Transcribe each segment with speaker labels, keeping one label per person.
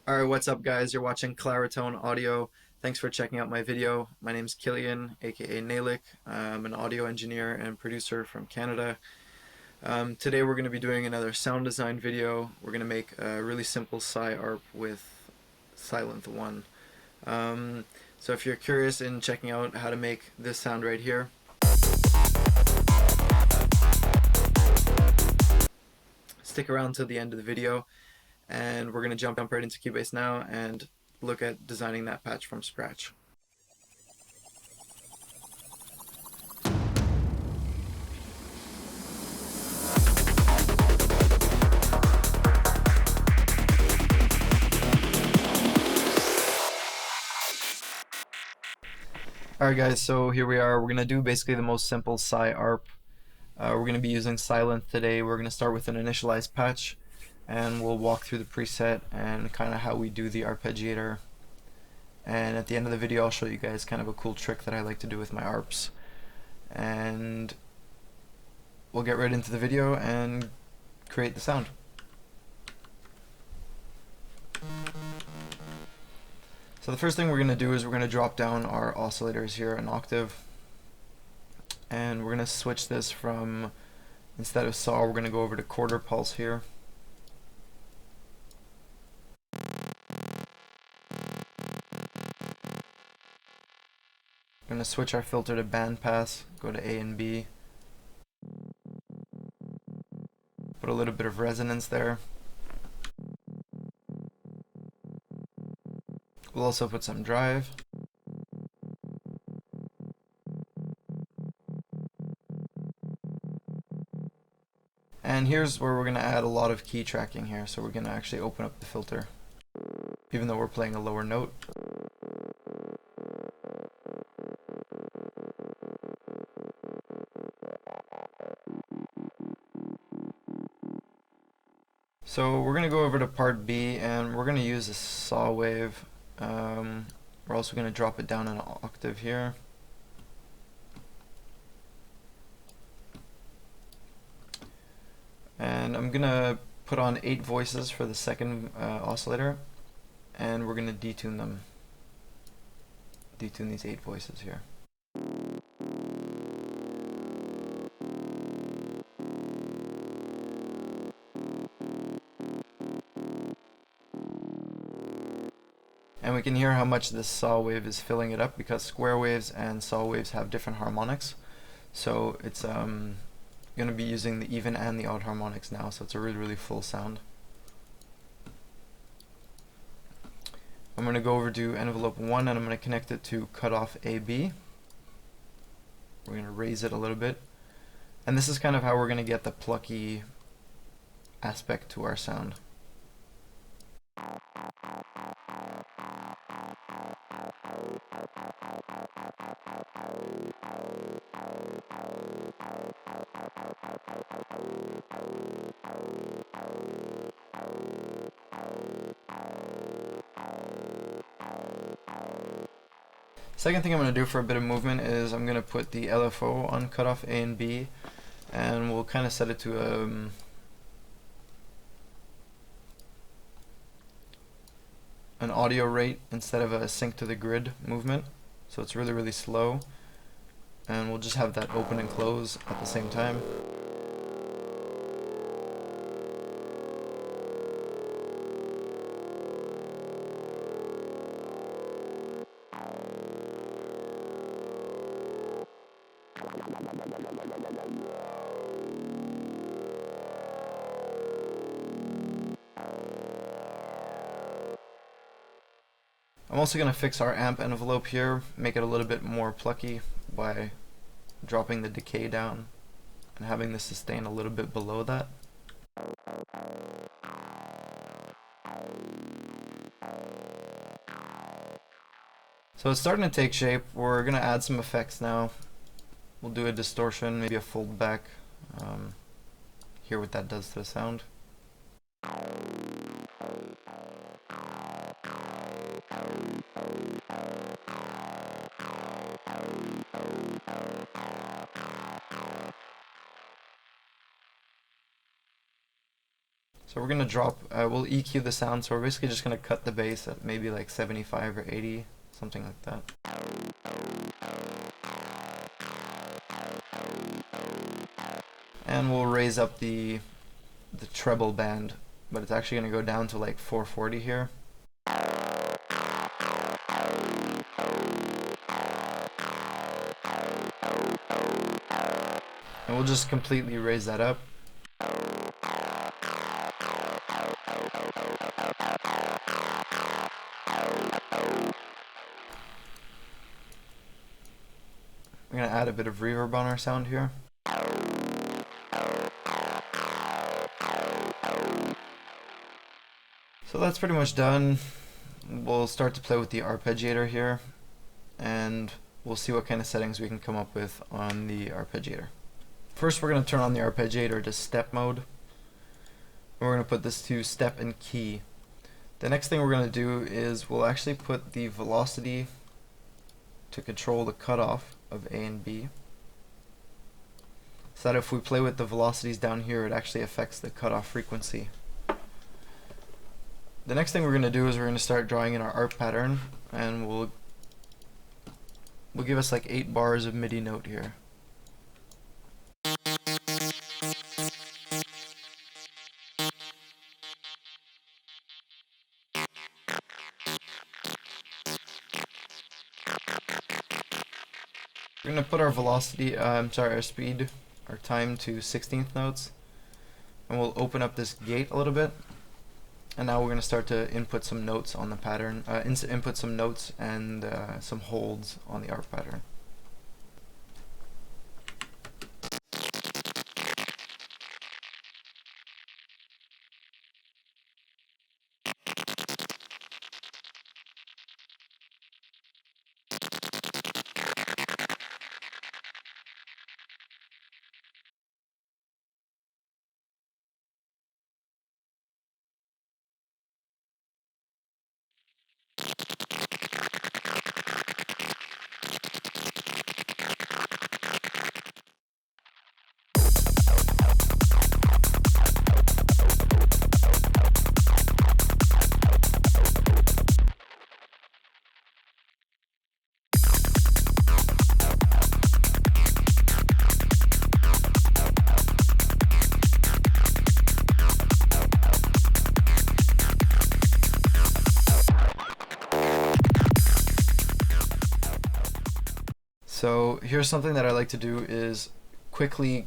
Speaker 1: Alright, what's up guys? You're watching Claritone Audio. Thanks for checking out my video. My name's Killian, aka Nalik. I'm an audio engineer and producer from Canada. Today we're going to be doing another sound design video. We're going to make a really simple arp with Sylenth1. So if you're curious in checking out how to make this sound right here, stick around till the end of the video, and we're going to jump right into Cubase now and look at designing that patch from scratch. Alright guys, so here we are. We're going to do basically the most simple arp. We're going to be using Sylenth today. We're going to start with an initialized patch, and we'll walk through the preset and kind of how we do the arpeggiator. And at the end of the video I'll show you guys kind of a cool trick that I like to do with my arps. And we'll get right into the video and create the sound. So the first thing we're going to do is we're going to drop down our oscillators here an octave, and we're going to switch this from, instead of saw, we're going to go over to quarter pulse here. We're going to switch our filter to band pass, go to A and B, put a little bit of resonance there. We'll also put some drive. And here's where we're going to add a lot of key tracking here. So we're going to actually open up the filter, even though we're playing a lower note. So we're going to go over to part B, and we're going to use a saw wave. We're also going to drop it down an octave here. And I'm going to put on 8 voices for the second oscillator, and we're going to detune them. Detune these 8 voices here. And we can hear how much this saw wave is filling it up, because square waves and saw waves have different harmonics. So it's going to be using the even and the odd harmonics now, so it's a really full sound. I'm going to go over to envelope 1, and I'm going to connect it to cutoff AB. We're going to raise it a little bit. And this is kind of how we're going to get the plucky aspect to our sound. Second thing I'm going to do for a bit of movement is I'm going to put the LFO on cutoff A and B, and we'll kind of set it to an audio rate instead of a sync to the grid movement, so it's really slow, and we'll just have that open and close at the same time. I'm also going to fix our amp envelope here, make it a little bit more plucky by dropping the decay down and having the sustain a little bit below that. So it's starting to take shape. We're going to add some effects now. We'll do a distortion, maybe a fold back. Hear what that does to the sound. So we're gonna drop, we'll EQ the sound, so we're basically just gonna cut the bass at maybe like 75 or 80, something like that. And we'll raise up the treble band, but it's actually gonna go down to like 440 here. And we'll just completely raise that up. We're going to add a bit of reverb on our sound here. So that's pretty much done. We'll start to play with the arpeggiator here, and we'll see what kind of settings we can come up with on the arpeggiator. First, we're going to turn on the arpeggiator to step mode. We're going to put this to step and key. The next thing we're going to do is we'll actually put the velocity to control the cutoff of A and B, so that if we play with the velocities down here, it actually affects the cutoff frequency. The next thing we're going to do is we're going to start drawing in our arp pattern, and we'll give us like 8 bars of MIDI note here. We're going to put our velocity, our speed, our time to 16th notes, and we'll open up this gate a little bit. And now we're going to start to input some notes on the pattern, input some notes and some holds on the arp pattern. So here's something that I like to do is quickly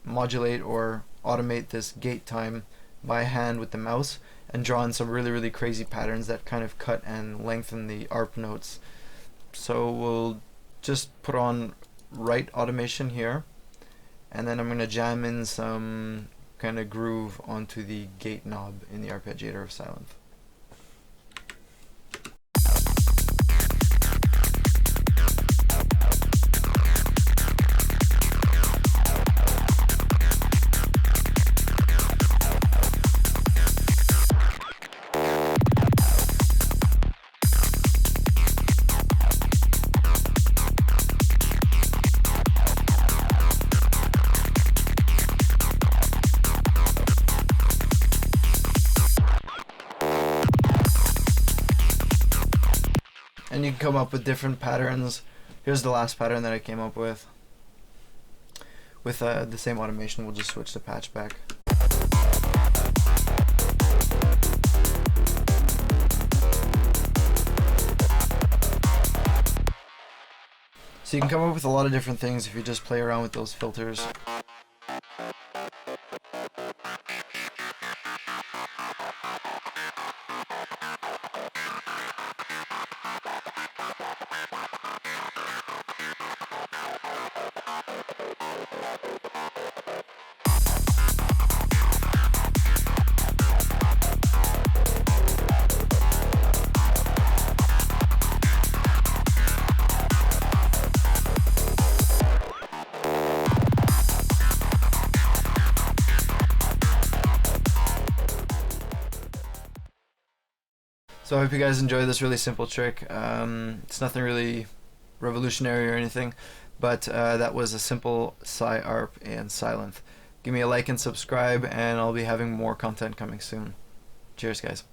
Speaker 1: modulate or automate this gate time by hand with the mouse and draw in some really crazy patterns that kind of cut and lengthen the arp notes. So we'll just put on right automation here, and then I'm going to jam in some kind of groove onto the gate knob in the arpeggiator of Sylenth. And you can come up with different patterns. Here's the last pattern that I came up with. With the same automation, we'll just switch the patch back. So you can come up with a lot of different things if you just play around with those filters. So I hope you guys enjoy this really simple trick. It's nothing really revolutionary or anything, but that was a simple Psy arp and Sylenth. Give me a like and subscribe, and I'll be having more content coming soon. Cheers, guys.